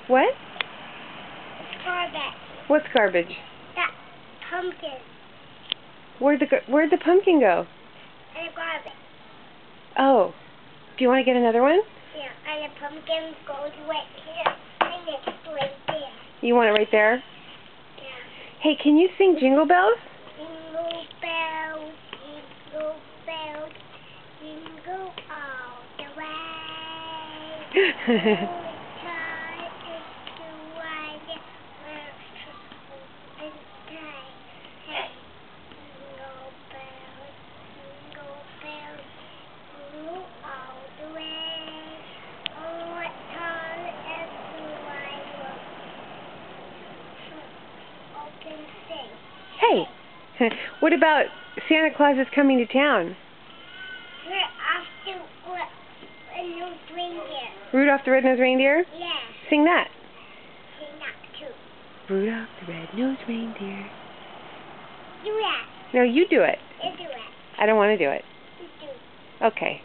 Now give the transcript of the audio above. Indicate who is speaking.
Speaker 1: What?
Speaker 2: It's garbage.
Speaker 1: What's garbage?
Speaker 2: That pumpkin.
Speaker 1: Where'd the pumpkin go?
Speaker 2: And the garbage.
Speaker 1: Oh. Do you want to get another one?
Speaker 2: Yeah, and the pumpkin goes right here. And it's right there.
Speaker 1: You want it right there?
Speaker 2: Yeah.
Speaker 1: Hey, can you sing Jingle Bells?
Speaker 2: Jingle bells, jingle all the way.
Speaker 1: Hey, what about Santa Claus is coming to town?
Speaker 2: Red-nosed reindeer.
Speaker 1: Rudolph the Red-Nosed Reindeer?
Speaker 2: Yeah.
Speaker 1: Sing that.
Speaker 2: Sing that too.
Speaker 1: Rudolph the Red-Nosed Reindeer.
Speaker 2: Do that.
Speaker 1: No, you do it.
Speaker 2: You do it.
Speaker 1: I don't want to do it.
Speaker 2: You do.
Speaker 1: Okay.